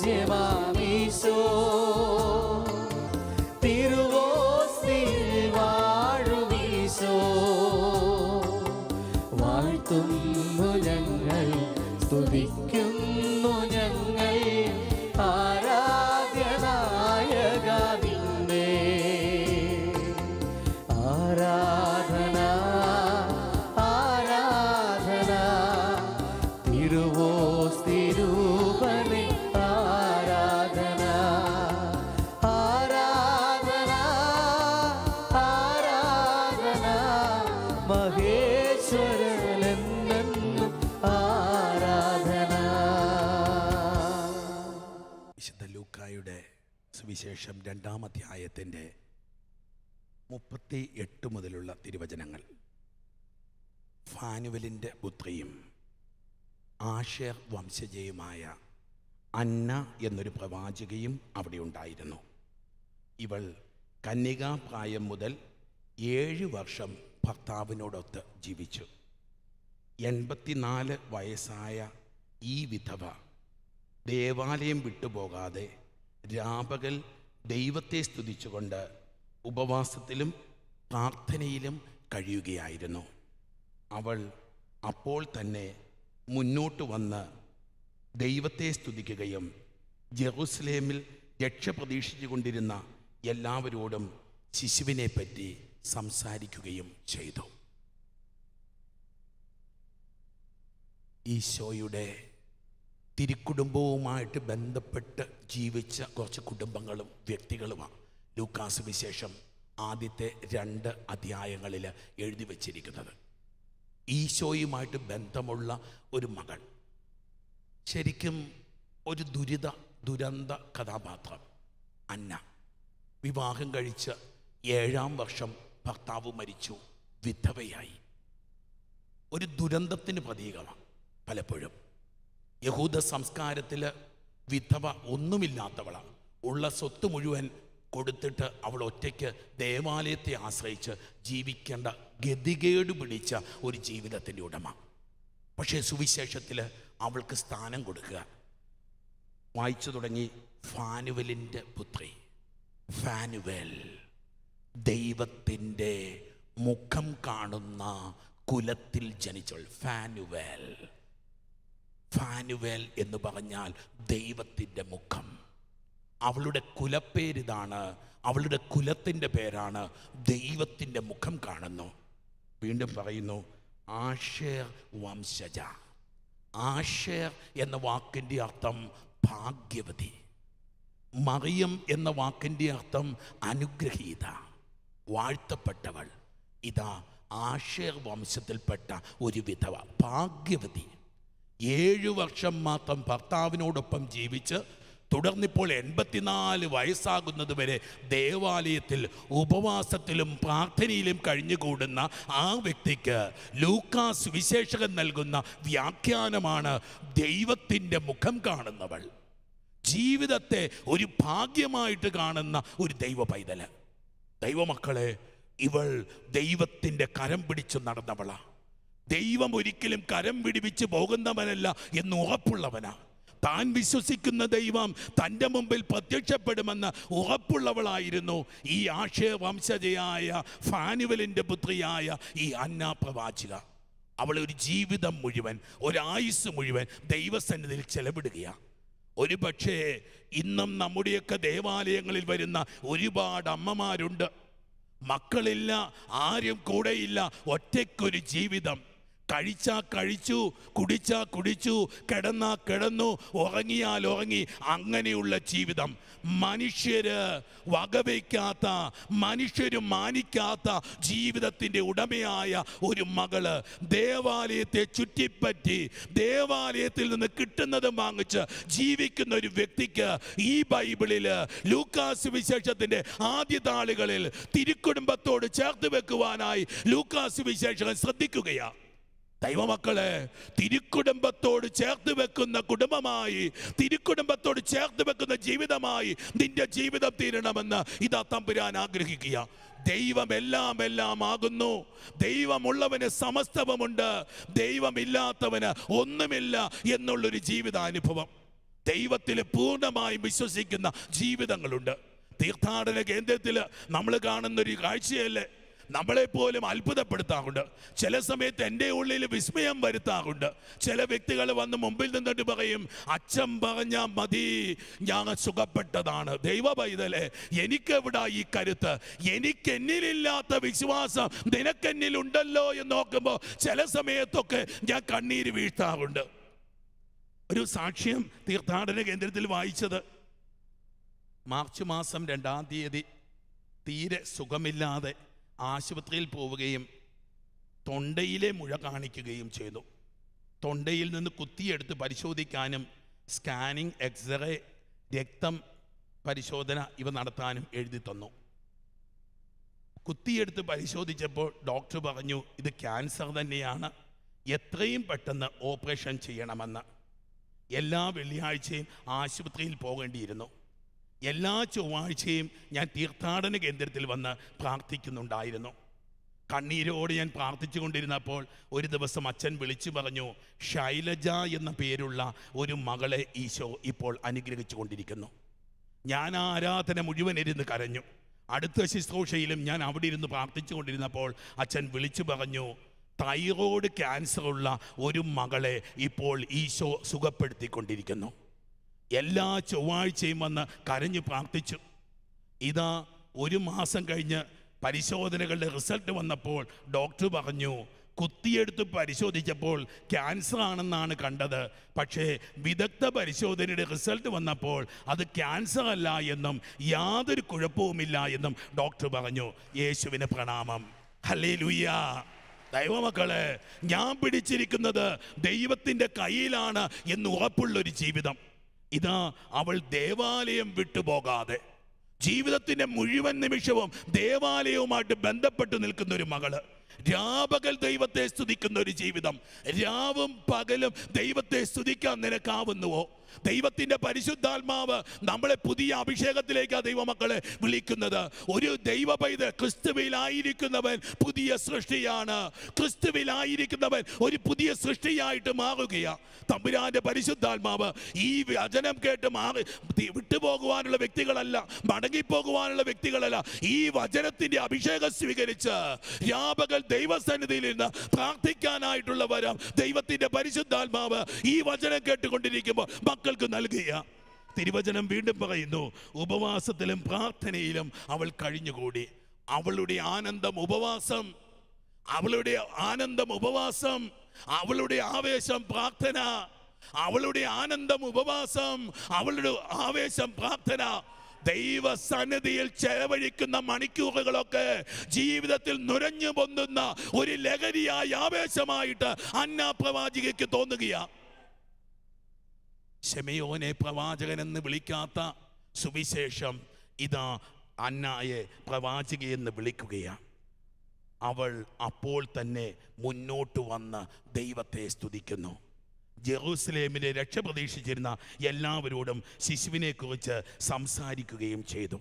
രാജ്യമാമീശോ തിരുവോസ്തിയിൽ വാഴുമീശോ വാഴ്ത്തുന്നു ഞങ്ങൾ സ്തുതിക്കുന്നു ഞങ്ങൾ ആരാധ്യനായക നിന്നെ ആരാധന ആരാധന തിരുവോസ്തിരൂപനെ ആരാധന ആരാധന ആരാധന മഹേശ്വരനെന്നും ആരാധന. വിശുദ്ധ ലൂക്കായുടെ സുവിശേഷം 2-ാം അധ്യായത്തിൻ്റെ 38 മുതലുള്ള തിരുവചനങ്ങൾ. ഫാനുവലിൻ്റെ പുത്രിയും ആഷേർ വംശജയുമായ അന്ന എന്നൊരു പ്രവാചകയും അവിടെ ഉണ്ടായിരുന്നു. ഇവൾ കന്യകാപ്രായം മുതൽ 7 വർഷം ഭർത്താവിനോടൊത്ത് ജീവിച്ചു. 84 വയസ്സായ ഈ വിധവ ദേവാലയം വിട്ടുപോകാതെ രാപകൽ ദൈവത്തെ സ്തുതിച്ചുകൊണ്ട് ഉപവാസത്തിലും പ്രാർത്ഥനയിലും കഴിയുകയായിരുന്നു. അവൾ അപ്പോൾ തന്നെ മുന്നോട്ട് വന്ന് ദൈവത്തെ സ്തുതിക്കുകയും ജെറുസലേമിൽ രക്ഷ പ്രതീക്ഷിച്ചു കൊണ്ടിരുന്ന എല്ലാവരോടും ശിശുവിനെ പറ്റി സംസാരിക്കുകയും ചെയ്തു. ഈശോയുടെ തിരുക്കുടുംബവുമായിട്ട് ബന്ധപ്പെട്ട് ജീവിച്ച കുറച്ച് കുടുംബങ്ങളും വ്യക്തികളുമാണ് ലൂക്കാസ് വിശേഷം ആദ്യത്തെ 2 അധ്യായങ്ങളിൽ എഴുതി വച്ചിരിക്കുന്നത്. ഈശോയുമായിട്ട് ബന്ധമുള്ള ഒരു മകൾ, ശരിക്കും ഒരു ദുരന്ത കഥാപാത്രം അന്ന. വിവാഹം കഴിച്ച് 7-ാം വർഷം ഭർത്താവ് മരിച്ചു, വിധവയായി. ഒരു ദുരന്തത്തിന് പ്രതീകമാണ്. പലപ്പോഴും യഹൂദ സംസ്കാരത്തിൽ വിധവ ഒന്നുമില്ലാത്തവളാണ്. ഉള്ള സ്വത്ത് മുഴുവൻ കൊടുത്തിട്ട് അവൾ ഒറ്റയ്ക്ക് ദേവാലയത്തെ ആശ്രയിച്ച് ജീവിക്കേണ്ട ഗതികേട് പിടിച്ച ഒരു ജീവിതത്തിൻ്റെ ഉടമ. പക്ഷേ സുവിശേഷത്തിൽ അവൾക്ക് സ്ഥാനം കൊടുക്കുക. വായിച്ചു തുടങ്ങി. ഫാനുവലിൻ്റെ പുത്രി, ഫാനുവൽ, ദൈവത്തിൻ്റെ മുഖം കാണുന്ന കുലത്തിൽ ജനിച്ചവൾ. ഫാനുവൽ, ഫാനുവൽ എന്ന് പറഞ്ഞാൽ ദൈവത്തിൻ്റെ മുഖം. അവളുടെ കുലപ്പേരിതാണ്, അവളുടെ കുലത്തിൻ്റെ പേരാണ് ദൈവത്തിൻ്റെ മുഖം കാണുന്നു. വീണ്ടും പറയുന്നു, ആഷേർ വംശജ. ആഷേർ എന്ന വാക്കിൻ്റെ അർത്ഥം ഭാഗ്യവതി. മറിയം എന്ന വാക്കിൻ്റെ അർത്ഥം അനുഗ്രഹീത, വാഴ്ത്തപ്പെട്ടവൾ. ഇതാ ആഷേർ വംശത്തിൽപ്പെട്ട ഒരു വിധവ, ഭാഗ്യവതി. 7 വർഷം മാത്രം ഭർത്താവിനോടൊപ്പം ജീവിച്ച് തുടർന്നിപ്പോൾ 84 വയസ്സാകുന്നത് വരെ ദേവാലയത്തിൽ ഉപവാസത്തിലും പ്രാർത്ഥനയിലും കഴിഞ്ഞുകൂടുന്ന ആ വ്യക്തിക്ക് ലൂക്കാസ് വിശേഷകൻ നൽകുന്ന വ്യാഖ്യാനമാണ് ദൈവത്തിൻ്റെ മുഖം കാണുന്നവൾ. ജീവിതത്തെ ഒരു ഭാഗ്യമായിട്ട് കാണുന്ന ഒരു ദൈവ പൈതല്. ദൈവമക്കളെ, ഇവൾ ദൈവത്തിൻ്റെ കരം പിടിച്ചു നടന്നവളാ. ദൈവം ഒരിക്കലും കരം പിടിപ്പിച്ച് പോകുന്നവനല്ല എന്ന് ഉറപ്പുള്ളവനാ. താൻ വിശ്വസിക്കുന്ന ദൈവം തൻ്റെ മുമ്പിൽ പ്രത്യക്ഷപ്പെടുമെന്ന് ഉറപ്പുള്ളവളായിരുന്നു ഈ ആഷേർ വംശജയായ ഫാനുവലിൻ്റെ പുത്രിയായ ഈ അന്ന പ്രവാചിക. അവൾ ഒരു ജീവിതം മുഴുവൻ, ഒരായുസ് മുഴുവൻ ദൈവസന്നിധിയിൽ ചെലവിടുകയാണ്. ഒരു പക്ഷേ ഇന്നും നമ്മുടെയൊക്കെ ദേവാലയങ്ങളിൽ വരുന്ന ഒരുപാട് അമ്മമാരുണ്ട്. മക്കളില്ല, ആരും കൂടെയില്ല, ഒറ്റയ്ക്കൊരു ജീവിതം. കഴിച്ചാ കഴിച്ചു, കുടിച്ചാ കുടിച്ചു, കിടന്നാ കിടന്നു, ഉറങ്ങിയാൽ ഉറങ്ങി, അങ്ങനെയുള്ള ജീവിതം. മനുഷ്യര് വകവയ്ക്കാത്ത, മനുഷ്യര് മാനിക്കാത്ത ജീവിതത്തിൻ്റെ ഉടമയായ ഒരു മകള് ദേവാലയത്തെ ചുറ്റിപ്പറ്റി ദേവാലയത്തിൽ നിന്ന് കിട്ടുന്നത് വാങ്ങിച്ച് ജീവിക്കുന്ന ഒരു വ്യക്തിക്ക് ഈ ബൈബിളില് ലൂക്കാസ് വിശേഷത്തിൻ്റെ ആദ്യ താളുകളിൽ തിരുക്കുടുംബത്തോട് ചേർത്ത് വെക്കുവാനായി ലൂക്കാസ് വിശേഷകൻ ശ്രദ്ധിക്കുകയാണ്. ദൈവമക്കളെ, തിരുക്കുടുംബത്തോട് ചേർത്ത് വെക്കുന്ന കുടുംബമായി, തിരുക്കുടുംബത്തോട് ചേർത്ത് വെക്കുന്ന ജീവിതമായി നിന്റെ ജീവിതം തീരണമെന്ന് ഇതാ തമ്പുരാൻ ആഗ്രഹിക്കുക. ദൈവം എല്ലാം ആകുന്നു. ദൈവമുള്ളവന് സമസ്തവുമുണ്ട്, ദൈവമില്ലാത്തവന് ഒന്നുമില്ല എന്നുള്ളൊരു ജീവിതാനുഭവം. ദൈവത്തിൽ പൂർണ്ണമായും വിശ്വസിക്കുന്ന ജീവിതങ്ങളുണ്ട്. തീർത്ഥാടന കേന്ദ്രത്തിൽ നമ്മൾ കാണുന്നൊരു കാഴ്ചയല്ലേ നമ്മളെപ്പോലും അത്ഭുതപ്പെടുത്താറുണ്ട്. ചില സമയത്ത് എൻ്റെ ഉള്ളിൽ വിസ്മയം വരുത്താറുണ്ട്. ചില വ്യക്തികൾ വന്ന് മുമ്പിൽ നിന്നിട്ട് പറയും, അച്ഛൻ പറഞ്ഞാൽ മതി, ഞാൻ സുഖപ്പെട്ടതാണ്. ദൈവ പൈതലേ, എനിക്കെവിടാ ഈ കരുത്ത്? എനിക്കെന്നിലില്ലാത്ത വിശ്വാസം നിനക്കെന്നിലുണ്ടല്ലോ എന്ന് നോക്കുമ്പോൾ ചില സമയത്തൊക്കെ ഞാൻ കണ്ണീര് വീഴ്ത്താറുണ്ട്. ഒരു സാക്ഷ്യം തീർത്ഥാടന കേന്ദ്രത്തിൽ വായിച്ചത്, മാർച്ച് മാസം 2-ാം തീയതി തീരെ സുഖമില്ലാതെ ആശുപത്രിയിൽ പോവുകയും തൊണ്ടയിലെ മുഴ കാണിക്കുകയും ചെയ്തു. തൊണ്ടയിൽ നിന്ന് കുത്തിയെടുത്ത് പരിശോധിക്കാനും സ്കാനിങ്, എക്സ്റേ, രക്തം പരിശോധന ഇവ നടത്താനും എഴുതി തന്നു. കുത്തിയെടുത്ത് പരിശോധിച്ചപ്പോൾ ഡോക്ടർ പറഞ്ഞു, ഇത് ക്യാൻസർ തന്നെയാണ്, എത്രയും പെട്ടെന്ന് ഓപ്പറേഷൻ ചെയ്യണമെന്ന്. എല്ലാ വെള്ളിയാഴ്ചയും ആശുപത്രിയിൽ പോകേണ്ടിയിരുന്നു. എല്ലാ ചൊവ്വാഴ്ചയും ഞാൻ തീർത്ഥാടന കേന്ദ്രത്തിൽ വന്ന് പ്രാർത്ഥിക്കുന്നുണ്ടായിരുന്നു. കണ്ണീരോട് ഞാൻ പ്രാർത്ഥിച്ചു കൊണ്ടിരുന്നപ്പോൾ ഒരു ദിവസം അച്ഛൻ വിളിച്ചു പറഞ്ഞു, ശൈലജ എന്ന പേരുള്ള ഒരു മകളെ ഈശോ ഇപ്പോൾ അനുഗ്രഹിച്ചു കൊണ്ടിരിക്കുന്നു. ഞാൻ ആ ആരാധന മുഴുവൻ ഇരുന്ന് കരഞ്ഞു. അടുത്ത ശുശ്രൂഷയിലും ഞാൻ അവിടെ ഇരുന്ന് പ്രാർത്ഥിച്ചു കൊണ്ടിരുന്നപ്പോൾ അച്ഛൻ വിളിച്ചു പറഞ്ഞു, തൈറോയ്ഡ് ക്യാൻസർ ഉള്ള ഒരു മകളെ ഇപ്പോൾ ഈശോ സുഖപ്പെടുത്തിക്കൊണ്ടിരിക്കുന്നു. എല്ലാ ചൊവ്വാഴ്ചയും വന്ന് കരഞ്ഞു പ്രാർത്ഥിച്ചു. ഇതാ ഒരു മാസം കഴിഞ്ഞ് പരിശോധനകളുടെ റിസൾട്ട് വന്നപ്പോൾ ഡോക്ടർ പറഞ്ഞു, കുത്തിയെടുത്ത് പരിശോധിച്ചപ്പോൾ ക്യാൻസർ ആണെന്നാണ് കണ്ടത്, പക്ഷേ വിദഗ്ധ പരിശോധനയുടെ റിസൾട്ട് വന്നപ്പോൾ അത് ക്യാൻസർ അല്ല എന്നും യാതൊരു കുഴപ്പവുമില്ല എന്നും ഡോക്ടർ പറഞ്ഞു. യേശുവിന് പ്രണാമം. ഹല്ലേലൂയ. ദൈവമക്കളെ, ഞാൻ പിടിച്ചിരിക്കുന്നത് ദൈവത്തിൻ്റെ കയ്യിലാണ് എന്ന് ഉറപ്പുള്ളൊരു ജീവിതം. ഇതാ അവൾ ദേവാലയം വിട്ടുപോകാതെ ജീവിതത്തിൻ്റെ മുഴുവൻ നിമിഷവും ദേവാലയവുമായിട്ട് ബന്ധപ്പെട്ട് നിൽക്കുന്ന ഒരു മകള്, രാപകൽ ദൈവത്തെ സ്തുതിക്കുന്ന ഒരു ജീവിതം. രാവും പകലും ദൈവത്തെ സ്തുതിക്കാൻ നിനക്കാവുന്നുവോ? ദൈവത്തിൻ്റെ പരിശുദ്ധാത്മാവ് നമ്മളെ പുതിയ അഭിഷേകത്തിലേക്കാണ് ദൈവമക്കളെ വിളിക്കുന്നത്. ഒരു ദൈവ പൈതൽ ക്രിസ്തുവിലായിരിക്കുന്നവൻ പുതിയ സൃഷ്ടിയാണ്. ക്രിസ്തുവിലായിരിക്കുന്നവൻ ഒരു പുതിയ സൃഷ്ടിയായിട്ട് മാറുകയാണ്. തമ്പുരാന്റെ പരിശുദ്ധാത്മാവ് ഈ വചനം കേട്ട് വിട്ടുപോകുവാനുള്ള വ്യക്തികളല്ല, മടങ്ങിപ്പോകുവാനുള്ള വ്യക്തികളല്ല. ഈ വചനത്തിന്റെ അഭിഷേകം സ്വീകരിച്ച് രാപകൽ ദൈവസന്നിധിയിൽ നിന്ന് പ്രാർത്ഥിക്കാനായിട്ടുള്ള വരം ദൈവത്തിന്റെ പരിശുദ്ധാത്മാവ് ഈ വചനം കേട്ടുകൊണ്ടിരിക്കുമ്പോൾ മക്കൾക്ക് നൽകുക. തിരുവചനം വീണ്ടും പറയുന്നു, ഉപവാസത്തിലും പ്രാർത്ഥനയിലും അവൾ കഴിഞ്ഞുകൂടി. അവളുടെ ആനന്ദം ഉപവാസം, അവളുടെ ആനന്ദം ഉപവാസം, അവളുടെ ആവേശം പ്രാർത്ഥന, അവളുടെ ആനന്ദം ഉപവാസം, അവളുടെ ആവേശം പ്രാർത്ഥന. ദൈവസന്നിധിയിൽ ചെലവഴിക്കുന്ന മണിക്കൂറുകളൊക്കെ ജീവിതത്തിൽ നുരഞ്ഞു പൊന്തുന്ന ഒരു ലഹരിയായ ആവേശമായിട്ട് അന്നാ പ്രവാചികയ്ക്ക് തോന്നുകയാണ്. ശെമയോനെ പ്രവാചകൻ എന്ന് വിളിക്കാത്ത സുവിശേഷം ഇതാ അന്നായെ പ്രവാചകയെന്ന് വിളിക്കുകയാണ്. അവൾ അപ്പോൾ തന്നെ മുന്നോട്ട് വന്ന് ദൈവത്തെ സ്തുതിക്കുന്നു. ജെറൂസലേമിലെ രക്ഷ പ്രതീക്ഷിച്ചിരുന്ന എല്ലാവരോടും ശിശുവിനെക്കുറിച്ച് സംസാരിക്കുകയും ചെയ്തു.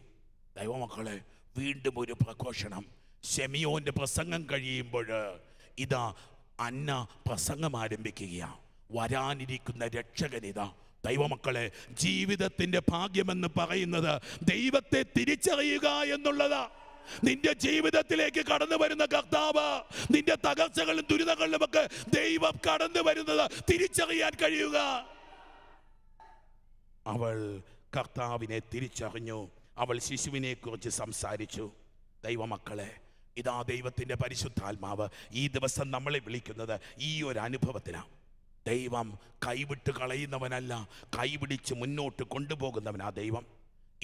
ദൈവമക്കളെ, വീണ്ടും ഒരു പ്രഘോഷണം. ശെമയോന്റെ പ്രസംഗം കഴിയുമ്പോൾ ഇതാ അന്ന പ്രസംഗം ആരംഭിക്കുകയാണ്. വരാനിരിക്കുന്ന രക്ഷകനിതാ. ദൈവമക്കളെ, ജീവിതത്തിന്റെ ഭാഗ്യമെന്ന് പറയുന്നത് ദൈവത്തെ തിരിച്ചറിയുക എന്നുള്ളതാ. നിന്റെ ജീവിതത്തിലേക്ക് കടന്നു വരുന്ന കർത്താവ്, നിന്റെ തകർച്ചകളും ദുരിതങ്ങളിലും ഒക്കെ ദൈവം കടന്നു വരുന്നത് തിരിച്ചറിയാൻ കഴിയുക. അവൾ കർത്താവിനെ തിരിച്ചറിഞ്ഞു. അവൾ ശിശുവിനെ കുറിച്ച് സംസാരിച്ചു. ദൈവമക്കളെ, ഇതാ ദൈവത്തിന്റെ പരിശുദ്ധാത്മാവ് ഈ ദിവസം നമ്മളെ വിളിക്കുന്നത് ഈ ഒരു അനുഭവത്തിനാണ്. ദൈവം കൈവിട്ട് കളയുന്നവനല്ല, കൈപിടിച്ച് മുന്നോട്ട് കൊണ്ടുപോകുന്നവനാ ദൈവം.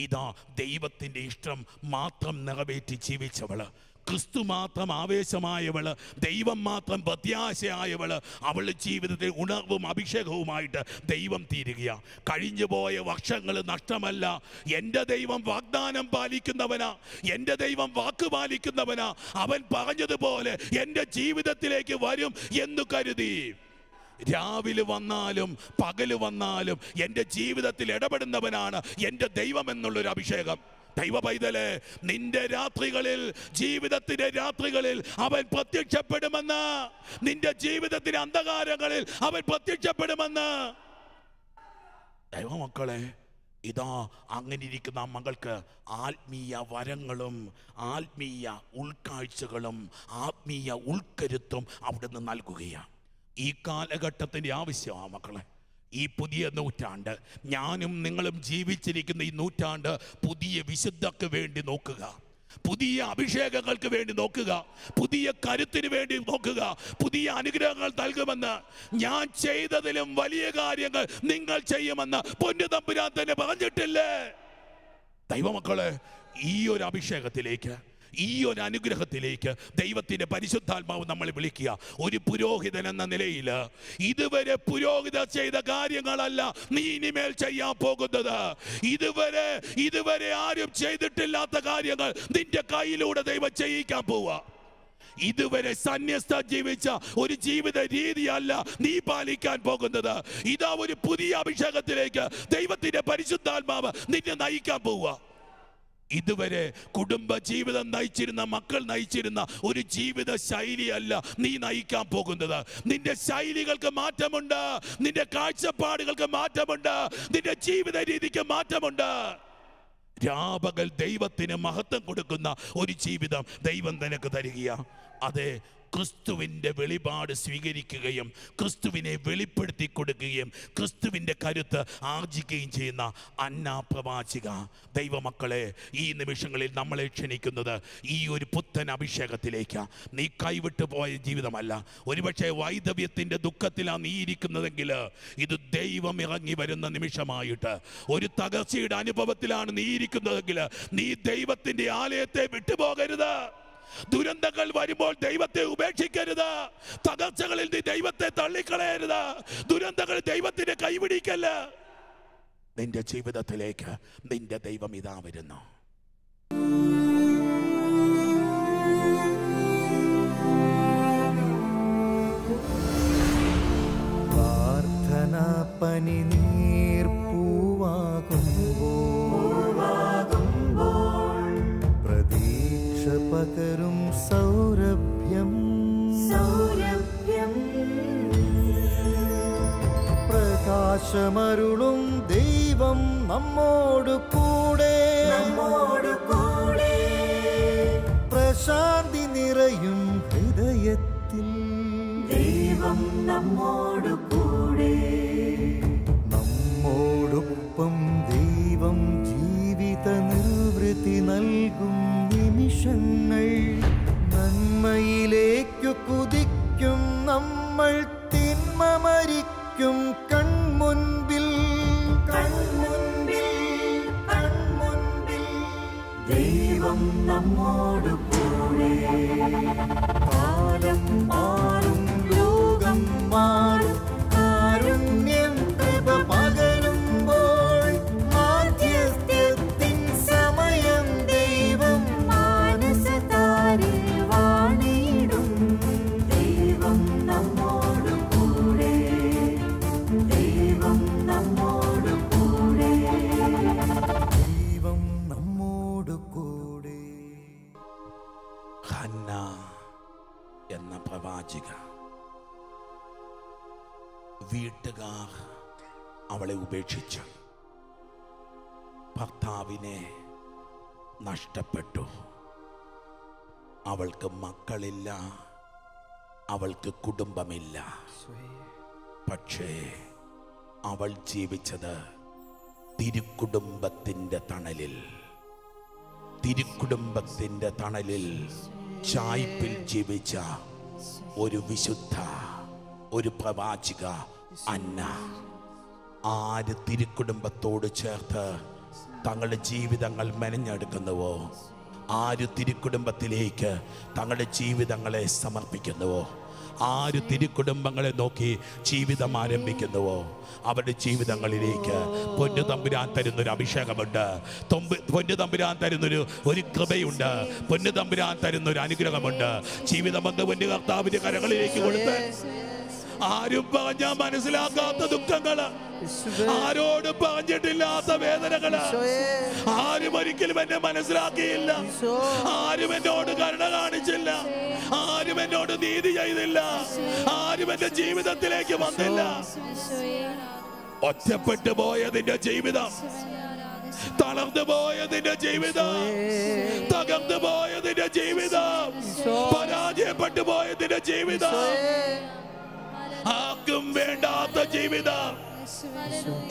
ഇതാ ദൈവത്തിൻ്റെ ഇഷ്ടം മാത്രം നിറവേറ്റി ജീവിച്ചവള്, ക്രിസ്തു മാത്രം ആവേശമായവള്, ദൈവം മാത്രം പ്രത്യാശയായവള്, അവളുടെ ജീവിതത്തിൽ ഉണർവും അഭിഷേകവുമായിട്ട് ദൈവം തീരുകയാണ്. കഴിഞ്ഞുപോയ വർഷങ്ങൾ നഷ്ടമല്ല. എൻ്റെ ദൈവം വാഗ്ദാനം പാലിക്കുന്നവനാ, എൻ്റെ ദൈവം വാക്ക് പാലിക്കുന്നവനാ. അവൻ പറഞ്ഞതുപോലെ എൻ്റെ ജീവിതത്തിലേക്ക് വരും എന്ന് കരുതി രാവിലെ വന്നാലും പകല് വന്നാലും എൻ്റെ ജീവിതത്തിൽ ഇടപെടുന്നവനാണ് എൻ്റെ ദൈവം എന്നുള്ളൊരു അഭിഷേകം. ദൈവ പൈതലേ, നിന്റെ രാത്രികളിൽ, ജീവിതത്തിന്റെ രാത്രികളിൽ അവൻ പ്രത്യക്ഷപ്പെടുമെന്ന്, നിന്റെ ജീവിതത്തിന്റെ അന്ധകാരങ്ങളിൽ അവൻ പ്രത്യക്ഷപ്പെടുമെന്ന്. ദൈവമക്കളെ, ഇതാ അങ്ങനെ ഇരിക്കുന്ന ആ മകൾക്ക് ആത്മീയ വരങ്ങളും ആത്മീയ ഉൾക്കാഴ്ചകളും ആത്മീയ ഉൾക്കരുത്തും അവിടുന്ന് നൽകുകയാണ്. ഈ കാലഘട്ടത്തിൻ്റെ ആവശ്യമാണ് മക്കളെ. ഈ പുതിയ നൂറ്റാണ്ട്, ഞാനും നിങ്ങളും ജീവിച്ചിരിക്കുന്ന ഈ നൂറ്റാണ്ട് പുതിയ വിശുദ്ധക്ക് വേണ്ടി നോക്കുക, പുതിയ അഭിഷേകങ്ങൾക്ക് വേണ്ടി നോക്കുക, പുതിയ കരുത്തിന് വേണ്ടി നോക്കുക. പുതിയ അനുഗ്രഹങ്ങൾ നൽകുമെന്ന്, ഞാൻ ചെയ്തതിലും വലിയ കാര്യങ്ങൾ നിങ്ങൾ ചെയ്യുമെന്ന് പൊന്നു തമ്പുരാൻ തന്നെ പറഞ്ഞിട്ടില്ലേ? ദൈവമക്കളെ, ഈ ഒരു അഭിഷേകത്തിലേക്ക്, ഈ ഒരു അനുഗ്രഹത്തിലേക്ക് ദൈവത്തിന്റെ പരിശുദ്ധാത്മാവ് നമ്മളെ വിളിക്കുക. ഒരു പുരോഹിതൻ എന്ന നിലയിൽ ഇതുവരെ പുരോഹിതർ ചെയ്ത കാര്യങ്ങളല്ല നീ ഇനിമേൽ ചെയ്യാൻ പോകുന്നത്. ഇതുവരെ ആരും ചെയ്തിട്ടില്ലാത്ത കാര്യങ്ങൾ നിന്റെ കയ്യിലൂടെ ദൈവം ചെയ്യിക്കാൻ പോവുക. ഇതുവരെ സന്യസ്ത ജീവിച്ച ഒരു ജീവിത രീതിയല്ല നീ പാലിക്കാൻ പോകുന്നത്. ഇതാ ഒരു പുതിയ അഭിഷേകത്തിലേക്ക് ദൈവത്തിന്റെ പരിശുദ്ധാത്മാവ് നിന്നെ നയിക്കാൻ പോവുക. ഇതുവരെ കുടുംബ ജീവിതം നയിച്ചിരുന്ന, മക്കൾ നയിച്ചിരുന്ന ഒരു ജീവിത ശൈലിയല്ല നീ നയിക്കാൻ പോകുന്നത്. നിന്റെ ശൈലികൾക്ക് മാറ്റമുണ്ട്, നിന്റെ കാഴ്ചപ്പാടുകൾക്ക് മാറ്റമുണ്ട്, നിന്റെ ജീവിത രീതിക്ക് മാറ്റമുണ്ട്. രാപകൽ ദൈവത്തിന് മഹത്വം കൊടുക്കുന്ന ഒരു ജീവിതം ദൈവം നിനക്ക് തരികയാണ്. അതെ, ക്രിസ്തുവിൻ്റെ വെളിപാട് സ്വീകരിക്കുകയും ക്രിസ്തുവിനെ വെളിപ്പെടുത്തി കൊടുക്കുകയും ക്രിസ്തുവിൻ്റെ കരുത്ത് ആർജിക്കുകയും ചെയ്യുന്ന അന്ന പ്രവാചിക. ദൈവമക്കളെ, ഈ നിമിഷങ്ങളിൽ നമ്മളെ ക്ഷണിക്കുന്നത് ഈ ഒരു പുത്തൻ അഭിഷേകത്തിലേക്കാണ്. നീ കൈവിട്ടു പോയ ജീവിതമല്ല. ഒരുപക്ഷെ വൈധവ്യത്തിൻ്റെ ദുഃഖത്തിലാണ് നീ ഇരിക്കുന്നതെങ്കിൽ ഇത് ദൈവം ഇറങ്ങി വരുന്ന നിമിഷമായിട്ട്, ഒരു തകർച്ചയുടെ അനുഭവത്തിലാണ് നീ ഇരിക്കുന്നതെങ്കിൽ നീ ദൈവത്തിൻ്റെ ആലയത്തെ വിട്ടുപോകരുത്. ദുരന്തങ്ങൾ വരുമ്പോൾ ദൈവത്തെ ഉപേക്ഷിക്കരുത്. തകർച്ചകളിൽ നീ ദൈവത്തെ തള്ളിക്കളയരുത്. ദുരന്തങ്ങൾ ദൈവത്തിന്റെ കൈപിടിക്കല്ല. നിന്റെ ജീവിതത്തിലേക്ക് നിന്റെ ദൈവം ഇതാ വരുന്നു. പ്രാർത്ഥന പനിനീർ പൂവാകുമ്പോൾ പ്രതീക്ഷ പകരും സൗരഭ്യം പ്രകാശമരുളും ദൈവം നമ്മോട് കൂടെ പ്രശാന്തി നിറയും ഹൃദയത്തിൽ ദൈവം നമ്മോട് കൂടെ. നമ്മോടൊപ്പം ദൈവം ജീവിത നിർവൃത്തി നൽകും നിമിഷങ്ങൾ. നന്മയിലേക്കു കുതിക്കും നമ്മൾ, തിന്മ മരിക്കും കൺമുൻപിൽ. ദൈവം നമ്മോട് കൂടെ. കാലം മാറും, ലോകം മാറും, കാരുണ്യം കൃപ പകരുമ്പോൾ മാധ്യസ്ഥ്യത്തിൻ സമയം ദൈവം മാനസതാരിൽ വാണിടും. ദൈവം നമ്മോട് കൂടെ, ദൈവം നമ്മോട് കൂടെ, ദൈവം നമ്മോട് കൂടെ. ഹന്ന എന്ന പ്രവാചിക, വീട്ടുകാർ അവളെ ഉപേക്ഷിച്ചു. ഭർത്താവിനെ നഷ്ടപ്പെട്ടു. അവൾക്ക് മക്കളില്ല, അവൾക്ക് കുടുംബമില്ല. പക്ഷേ അവൾ ജീവിച്ചത് തിരുക്കുടുംബത്തിൻ്റെ തണലിൽ, തിരുക്കുടുംബത്തിൻ്റെ തണലിൽ ചായ്പിൽ ജീവിച്ച ഒരു വിശുദ്ധ, ഒരു പ്രവാചിക അന്ന. ആര് തിരുക്കുടുംബത്തോട് ചേർത്ത് തങ്ങളുടെ ജീവിതങ്ങൾ മെനഞ്ഞെടുക്കുന്നുവോ, ആര് തിരുക്കുടുംബത്തിലേക്ക് തങ്ങളുടെ ജീവിതങ്ങളെ സമർപ്പിക്കുന്നുവോ, ആര് തിരുക്കുടുംബങ്ങളെ നോക്കി ജീവിതം ആരംഭിക്കുന്നുവോ, അവരുടെ ജീവിതങ്ങളിലേക്ക് പൊന്നു തമ്പുരാൻ തരുന്നൊരു അഭിഷേകമുണ്ട്. പൊന്നു തമ്പുരാൻ തരുന്നൊരു കൃപയുണ്ട്. പൊന്നു തമ്പുരാൻ തരുന്നൊരു അനുഗ്രഹമുണ്ട്. ജീവിതമെന്ന് പൊന്നു കർത്താവിന്റെ കരങ്ങളിലേക്ക് കൊടുത്ത് ആരും പറഞ്ഞാൽ മനസ്സിലാക്കാത്ത ദുഃഖങ്ങള്, ആരോടും പറഞ്ഞിട്ടില്ലാത്ത വേദനകള്, ആരും ഒരിക്കലും എന്നെ മനസ്സിലാക്കിയില്ല, ആരും എന്നോട് കരുണ കാണിച്ചില്ല, ആരും എന്നോട് നീതി ചെയ്തില്ല, ആരും എന്റെ ജീവിതത്തിലേക്ക് വന്നില്ല. ഒറ്റപ്പെട്ടു പോയ നിന്റെ ജീവിതം, തളർന്നു പോയ നിന്റെ ജീവിതം, തകർന്നു പോയ നിന്റെ ജീവിതം, പരാജയപ്പെട്ടു പോയ നിന്റെ ജീവിതം, ആർക്കും വേണ്ടാത്ത ജീവിതം,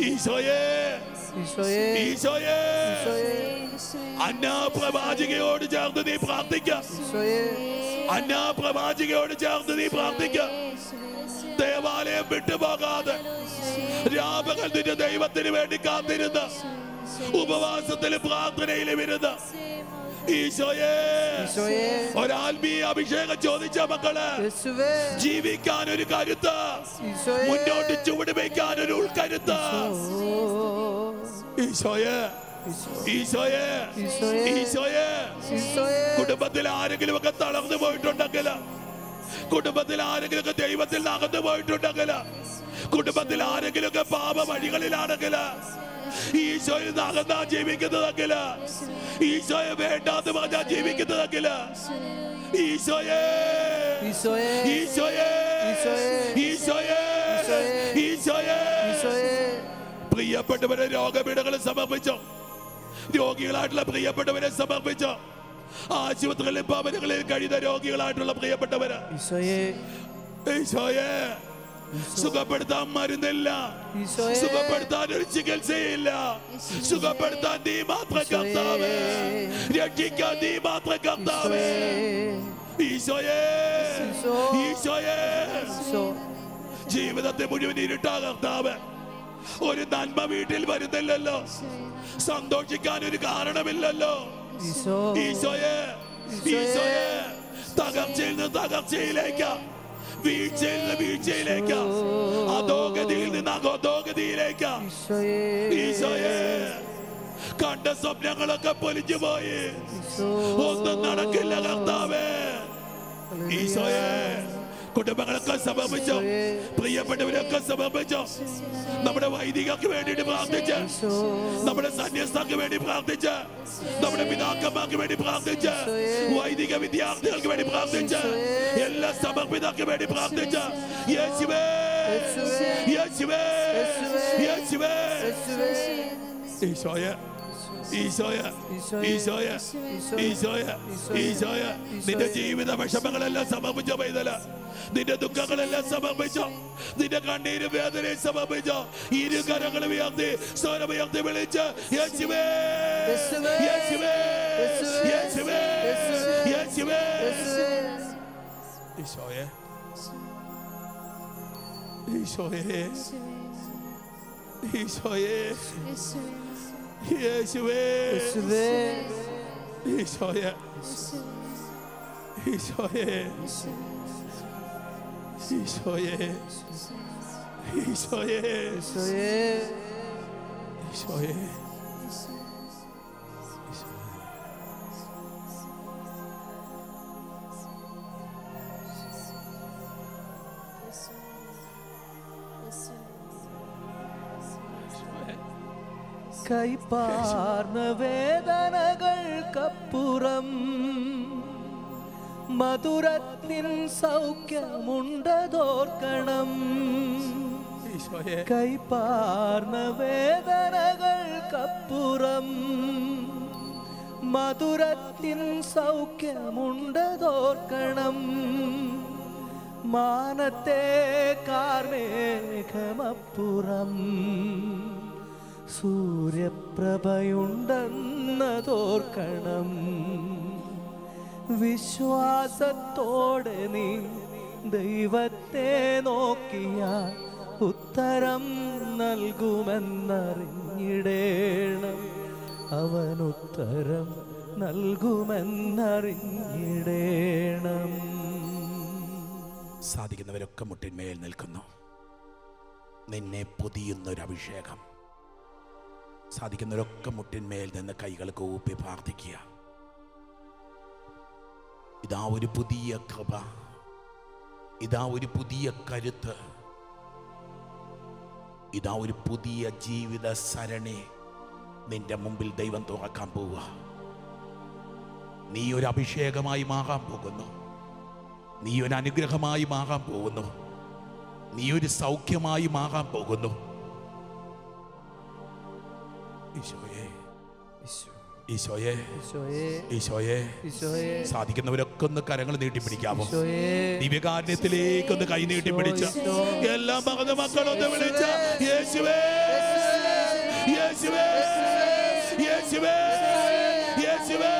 ഈശോയെ ഈശോയെ അന്നാ പ്രവാചകയോട് ചേർന്ന് നീ പ്രാർത്ഥിക്കാം. അന്നാ പ്രവാചകയോട് ചേർന്ന് നീ പ്രാർത്ഥിക്കാം. ദേവാലയം വിട്ടുപോകാതെ രാപകൽ നിന്റെ ദൈവത്തിന് വേണ്ടി കാത്തിരുന്ന ഉപവാസത്തിലും പ്രാർത്ഥനയിലും ഇരുന്ന് ഈശോയെ ഒരാത്മീയ അഭിഷേകം ചോദിച്ച മക്കള് ജീവിക്കാൻ ഒരു കരുത്ത്, മുന്നോട്ട് ചുവട് വയ്ക്കാൻ ഒരു ഉൾക്കരുത്ത്. ഈശോയെ ഈശോയെ ഈശോയെ കുടുംബത്തിൽ ആരെങ്കിലും ഒക്കെ തളർന്നു പോയിട്ടുണ്ടെങ്കിൽ, കുടുംബത്തിൽ ആരെങ്കിലും ഒക്കെ ദൈവത്തിൽ അകന്നു പോയിട്ടുണ്ടെങ്കിൽ, കുടുംബത്തിൽ ആരെങ്കിലും ഒക്കെ പാപ വഴികളിലാണെങ്കിൽ, ഈശോയിൽ അകന്നാ ജീവിക്കുന്നതെങ്കിൽ, ഈശോയെ വേണ്ടാന്ന് പറഞ്ഞാ ജീവിക്കുന്നതെങ്കിൽ, ഈശോയെ ഈശോയെ ഈശോയെ ഈശോയെ പ്രിയപ്പെട്ടവരെ രോഗപീഠകളെ സമർപ്പിച്ചോ, രോഗികളായിട്ടുള്ള പ്രിയപ്പെട്ടവരെ സമർപ്പിച്ചോ, ആശുപത്രികളിൽ ഭവനങ്ങളിൽ കഴിയുന്ന രോഗികളായിട്ടുള്ള പ്രിയപ്പെട്ടവര് ഈശോയെ സുഖപ്പെടുത്താൻ മരുന്നില്ല, സുഖപ്പെടുത്താൻ ഒരു ചികിത്സയില്ല, സുഖപ്പെടുത്താൻ നീ മാത്രം കർത്താവേ, രക്ഷിക്കാൻ നീ മാത്രം കർത്താവേ. ഈശോയെ ഈശോയെ ജീവിതത്തെ മുഴുവൻ ഇരുട്ടാ കർത്താവ്. ഒരു നന്മ വീട്ടിൽ വരുന്നില്ലല്ലോ, സന്തോഷിക്കാൻ ഒരു കാരണമില്ലല്ലോ. ഈശോയെ ഈശോയെ തകർച്ചയിൽ നിന്ന് തകർച്ചയിലേക്ക്, വീഴ്ചയിൽ നിന്ന് വീഴ്ചയിലേക്ക്, അധോഗതിയിൽ നിന്ന് അധോഗതിയിലേക്ക്. ഈശോയെ കണ്ട സ്വപ്നങ്ങളൊക്കെ പൊലിഞ്ഞു പോയി, ഒന്നും നടക്കില്ല കർത്താവേ. ഈശോയെ കുടുംബങ്ങളൊക്കെ സമർപ്പിച്ചോ, പ്രിയപ്പെട്ടവരൊക്കെ സമർപ്പിച്ചോ. നമ്മുടെ വൈദികർക്ക് വേണ്ടിയിട്ട് പ്രാർത്ഥിച്ച്, നമ്മുടെ സന്യസ്തർക്ക് വേണ്ടി പ്രാർത്ഥിച്ച്, നമ്മുടെ പിതാക്കന്മാർക്ക് വേണ്ടി പ്രാർത്ഥിച്ച്, വൈദിക വിദ്യാർത്ഥികൾക്ക് വേണ്ടി പ്രാർത്ഥിച്ച്, എല്ലാ സമർപ്പിതർക്ക് വേണ്ടി പ്രാർത്ഥിച്ച്. യേശുവേ യേശുവേ യേശുവേ ഈശോയെ ഈശോയെ ഈശോയെ ഈശോയെ ഈശോയെ നിന്റെ ജീവിത വിഷമങ്ങളെല്ലാം സമർപ്പിച്ചോ പൈതല, നിന്റെ ദുഃഖങ്ങളെല്ലാം സമർപ്പിച്ചോ, നിന്റെ കണ്ണീരും വേദനയും സമർപ്പിച്ചോ. ഇരു കരങ്ങളും ഉയർത്തി സ്വരമുയർത്തി വിളിച്ച് യേശുവേ യേശുവേ യേശുവേ യേശുവേ ഈശോയെ ഈശോയെ ഈശോയെ യേശുവേ ഈശോയെ ഈശോയെ ഈശോയെ ഈശോയെ ഈശോയെ കൈപ്പാർന്ന വേദനകൾക്കപ്പുറം മധുരത്തിൻ സൗഖ്യമുണ്ടതോർക്കണം. കൈപ്പാർന്ന വേദനകൾക്കപ്പുറം മധുരത്തിൻ സൗഖ്യമുണ്ടതോർക്കണം. മാനത്തെ കാർമേഘമപ്പുറം സൂര്യപ്രഭയുണ്ടെന്നതോർക്കണം. വിശ്വാസത്തോടെ നീ ദൈവത്തെ നോക്കിയാൽ ഉത്തരം നൽകുമെന്നറിഞ്ഞിടേണം. അവൻ ഉത്തരം നൽകുമെന്നറിഞ്ഞിടേണം. സാധിക്കുന്നവരൊക്കെ മുട്ടിന്മേൽ നിൽക്കുന്നു. നിന്നെ പൊതിയുന്നൊരഭിഷേകം. സാധിക്കുന്നവരൊക്കെ മുട്ടിന്മേൽ നിന്ന് കൈകൾ കൂപ്പി പ്രാർത്ഥിക്കുക. ഇതാ ഒരു പുതിയ കൃപ, ഇതാ ഒരു പുതിയ കരുത്ത്, ഇതാ ഒരു പുതിയ ജീവിത സരണി നിന്റെ മുമ്പിൽ ദൈവം തുറക്കാൻ പോവുക. നീ ഒരു അഭിഷേകമായി മാറാൻ പോകുന്നു. നീ ഒരു അനുഗ്രഹമായി മാറാൻ പോകുന്നു. നീ ഒരു സൗഖ്യമായി മാറാൻ പോകുന്നു. ഈശോയെ ഈശോ, ഈശോയെ ഈശോയെ, ഈശോയെ ഈശോയെ, സാധിക്കുന്നവരൊക്കെ ഒന്ന് കരങ്ങൾ നീട്ടി പിടിക്കാമോ? ഈശോയെ, ദിവ്യകാരുണ്യത്തിലേക്ക് ഒന്ന് കൈ നീട്ടി പിടിച്ച എല്ലാം പറഞ്ഞ മക്കളൊന്ന് വിളിച്ച യേശുവേ, യേശുവേ, യേശുവേ, യേശുവേ.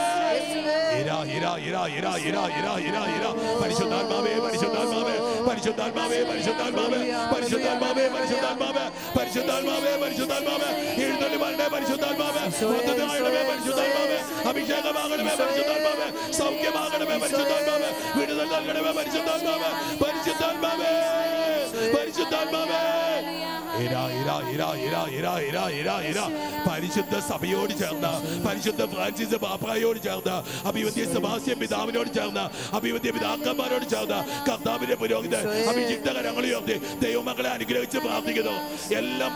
ഇരാ, ഇരാ, ഇരാ, ഇരാ, ഇരാ, ഇരാ, ഇരാ, ഇരാ. പരിശുദ്ധാത്മാവേ, പരിശുദ്ധാത്മാവേ, പരിശുദ്ധാത്മാവേ, പരിശുദ്ധാത്മാവേ, പരിശുദ്ധാത്മാവേ, പരിശുദ്ധാത്മാവേ, പരിശുദ്ധാത്മാവേ, പരിശുദ്ധാത്മാവേ. എഴുന്നള്ളി വരണേ പരിശുദ്ധാത്മാവേ, മൊത്തത്തിലാകണമേ പരിശുദ്ധാത്മാവേ, അഭിഷേകമാകണമേ പരിശുദ്ധാത്മാവേ, സൗഖ്യമാകണമേ പരിശുദ്ധാത്മാവേ, വിടുതൽ നൽകണമേ പരിശുദ്ധാത്മാവേ, പരിശുദ്ധാത്മാവേ, പരിശുദ്ധാത്മാവേ. ഇരാ, ഇരാ, ഇരാ, ഇരാ, ഇരാ, ഇരാ, ഇരാ, ഇരാ. പരിശുദ്ധ സഭയോട് ചേർന്ന്, പരിശുദ്ധ ഫ്രാൻസിസ് പാപ്പായോട് ചേർന്ന്, അഭിവന്ധ്യ സെബാസ്റ്റ്യൻ പിതാവിനോട് ചേർന്ന്, അഭിവന്ധ്യ പിതാക്കന്മാരോട് ചേർന്ന്, കർത്താവിന്റെ പുരോഹിതൻ അഭിഷിക്ത കരങ്ങൾ ഉയർത്തി ദൈവമക്കളെ അനുഗ്രഹിച്ച് പ്രാർത്ഥിക്കുന്നു. എല്ലാ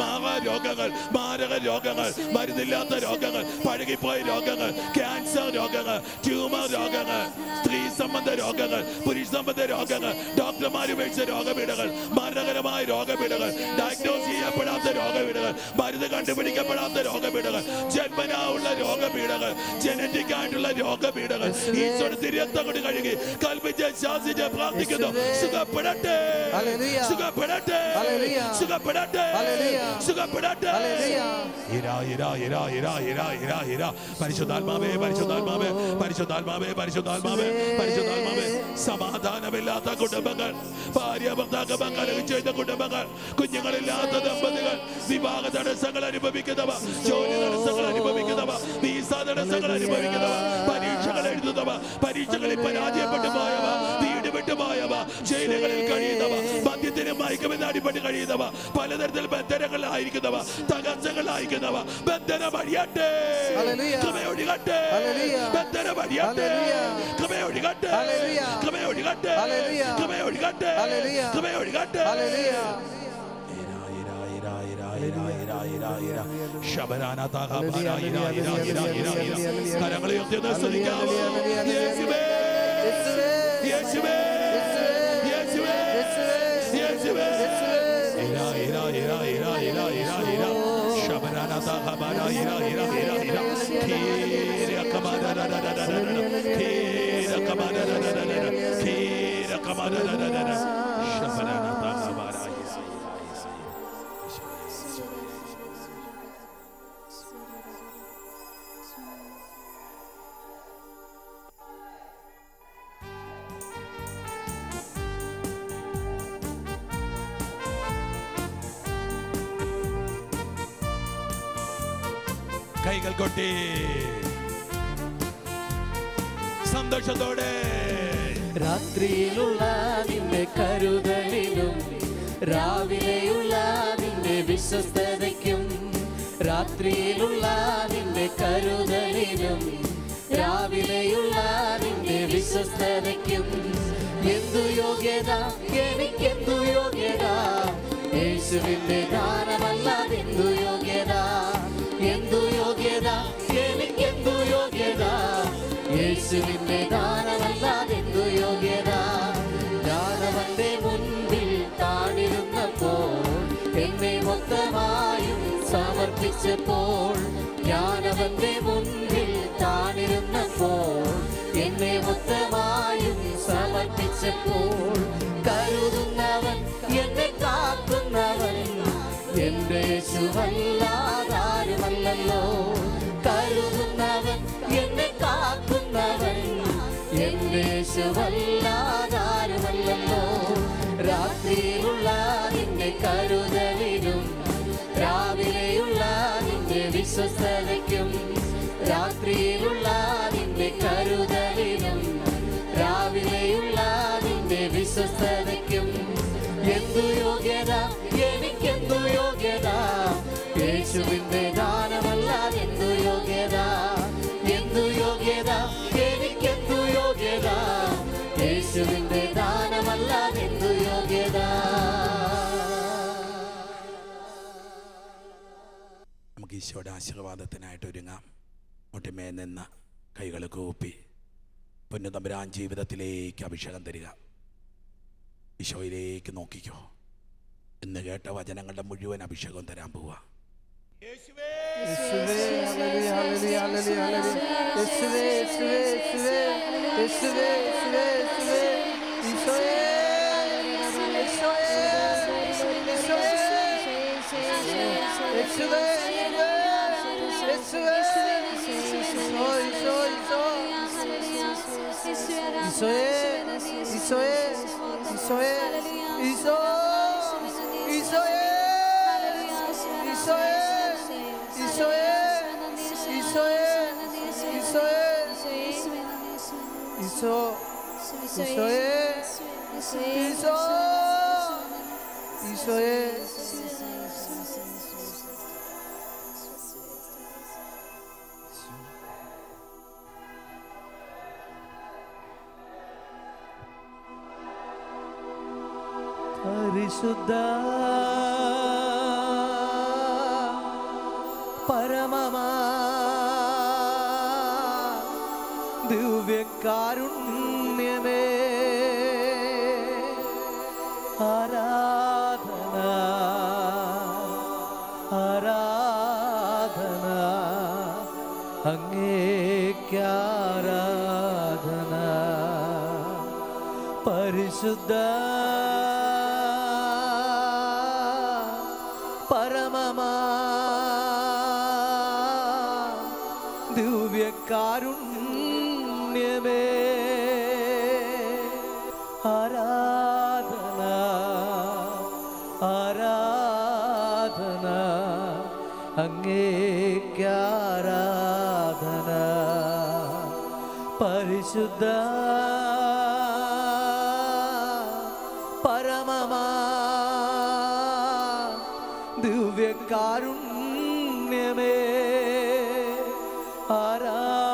രോഗങ്ങൾ, മാരക രോഗങ്ങൾ, മരുന്നില്ലാത്ത രോഗങ്ങൾ, പഴകിപ്പോയ രോഗങ്ങൾ, ക്യാൻസർ രോഗങ്ങൾ, ട്യൂമർ രോഗങ്ങൾ, സ്ത്രീ സംബന്ധ രോഗങ്ങൾ, പുരുഷ സംബന്ധ രോഗങ്ങൾ, ഡോക്ടർമാർ ഉപേക്ഷിച്ച രോഗപീഠകൾ, മരണകരമായ രോഗപീഠകൾ, ഡയഗ്നോസ് ചെയ്യപ്പെടാത്ത രോഗപീഠകൾ, മരുന്ന് കണ്ടുപിടിക്കപ്പെടാത്ത രോഗപീഠകൾ, ജന്മനാ ഉള്ള രോഗപീഠകൾ, ജനറ്റിക് ആയിട്ടുള്ള രോഗപീഠകൾ ഈശോയുടെ തിരുരക്തം കൊണ്ട് കഴുകി കൽപ്പിച്ച് ശാസിച്ച് പ്രാർത്ഥിക്കുന്നു. സുഖപ്പെടട്ടെ, സുഖപ്പെടട്ടെ, സുഖപ്പെടട്ടെ, സുഖപ്പെടട്ടെ. ഇരാ, ഇരാ, ഇരാ, ഇരാ, ഇരാ, ഇരാ, ഇരാ. പരിശുദ്ധാത്മാവേ, പരിശുദ്ധാത്മാവേ, പരിശുദ്ധാത്മാവേ, പരിശുദ്ധാത്മാവേ, പരിശുദ്ധാത്മാവേ. സമാധാനമില്ലാത്ത കുടുംബങ്ങൾ, ഭാര്യ ഭർത്താക്കന്മാർ കലഹിച്ചു ചെയ്ത കുടുംബങ്ങൾ, കുഞ്ഞുങ്ങളില്ലാത്ത ദമ്പതികൾ, വിവാഹ തടസ്സങ്ങൾ അനുഭവിക്കുന്നവ, ജോലി തടസ്സങ്ങൾ അനുഭവിക്കുന്നവ, വീസ തടസ്സങ്ങൾ അനുഭവിക്കുന്നവ, പരീക്ഷകൾ എഴുതുന്നവ, പരീക്ഷകളിൽ പരാജയപ്പെട്ടു പോയവ, വീട് വിട്ടുപോയവ, ജയിലുകളിൽ കഴിയുന്നവ, മദ്യത്തിന് മയക്കുമെന്ന് അടിപ്പെട്ട് കഴിയുന്നവ, പലതരത്തിൽ ബന്ധനങ്ങളായിരിക്കുന്നവ, തകർച്ചകളായിരിക്കുന്നവ, ബന്ധനം അടിയട്ടെ, കൃപയൊഴുകട്ടെ, ബന്ധനം അടിയട്ടെ, കൃപയൊഴുകട്ടെ, കൃപയൊഴുകട്ടെ, കൃപയൊഴുകട്ടെ, കൃപയൊഴുകട്ടെ. കരങ്ങളെ സ്തുതിക്കാവോ? യേശുവേ, യേശുവേ, യേശുവേ, യേശുവേ. ഇരാ, ഇരാ, ഇരാ, ഇരാ, ഇരാ, ഇരാ, ഇരാ. ശബരാനാഥാ ഹബാരാ, ഇരാ, ഇരാ, ഇരാ, ഇരാ. കീര കമാരാരാരാരാരാരാ, കീര കമാരാരാരാരാരാ, കീര കമാരാരാരാരാരാ. ശബരാനാഥാ ഹബാരാ. കൈകൾ കൊട്ടി സന്തോഷത്തോടെ. രാത്രിയിലുള്ള നിന്റെ കരുതലിലും രാവിലെയുള്ള നിന്റെ വിശ്വസ്തതയ്ക്കും, രാത്രിയിലുള്ള നിന്റെ കരുതലിലും രാവിലെയുള്ള നിന്റെ വിശ്വസ്തതയ്ക്കും എന്തു യോഗ്യത, എനിക്കെന്തു യോഗ്യത, യേശുവിന്റെ ദാനമല്ലാതെ എന്തു യോഗ്യത, എന്തു യോഗ്യത, എനിക്കെന്തു യോഗ്യത, യേശുവിന്റെ ദാനമല്ലാതെ എന്തു യോഗ്യത. ദാനവന്റെ മുൻപിൽ താണിരുന്നപ്പോൾ എന്നെ മൊത്തമായും സമർപ്പിച്ചപ്പോൾ, ജ്ഞാനവന്റെ മുൻപിൽ താണിരുന്നപ്പോൾ എന്നെ മൊത്തമായും സമർപ്പിച്ചപ്പോൾ, കരുതുന്നവൻ എന്നെ കാക്കുന്നവൻ എന്റെ യേശുവല്ലാതാരുമല്ലോ, കരുതുന്നവൻ എന്നെ കാക്കുന്നവൻ എന്റെ യേശുവല്ലാതാരുമല്ലോ. രാത്രിയിലുള്ള നിന്റെ കരുതലിലും രാവിലെയുള്ള നിന്റെ വിശ്വസ്തതയ്ക്കും, രാത്രിയിലുള്ള നിന്റെ കരുതലിലും രാവിലെയുള്ള നിന്റെ വിശ്വസ്തതയ്ക്കും എന്തു യോഗ്യത, എനിക്കെന്തു യോഗ്യത, യേശുവിന്റെ ദാനമല്ലാതെ എന്തു യോഗ്യത, എന്തു യോഗ്യത, എനിക്കെന്തു യോഗ്യത, യേശുവിന്റെ ദാനമല്ലാതെ എന്തു യോഗ്യത. നമുക്ക് ഈശോയുടെ ആശീർവാദത്തിനായിട്ട് ഒരുങ്ങാം. മുട്ടിമേ നിന്ന് കൈകൾ കൂപ്പി പൊന്നുതമ്പുരാൻ ജീവിതത്തിലേക്ക് അഭിഷേകം തരിക. ഈശോയിലേക്ക് നോക്കിക്കോ. ഇന്ന് കേട്ട വചനങ്ങളുടെ മുഴുവൻ അഭിഷേകം തരാൻ പോവാ. യേശുവേ, യേശുവേ ഹല്ലേലൂയ ഹല്ലേലൂയ ഹല്ലേലൂയ യേശുവേ യേശുവേ യേശുവേ യേശുവേ യേശുവേ യേശുവേ ഈശോയേ ഈശോയേ ഈശോയേ യേശുവേ യേശുവേ ഈശോയേ ഈശോയേ ഈശോയേ ഈശോ ഈശോയേ ഈശോയേ ഈശോയേ ഈശോയേ ഈശോയേ ഈശോ ഈശോയേ ഈശോ ഈശോയേ പരിശുദ്ധ പരമമാ ദിവ്യകാരുണ്യമേ ആരാധന ആരാധന അങ്ങേക്കാരാധന പരിശുദ്ധ പരമമാ ദിവ്യകാരുണ്യമേ ആരാധന ആരാധന അങ്ങേക്കാരാധന പരിശുദ്ധ പരമമാ ദിവ്യകാരുണ്യമേ ആരാധന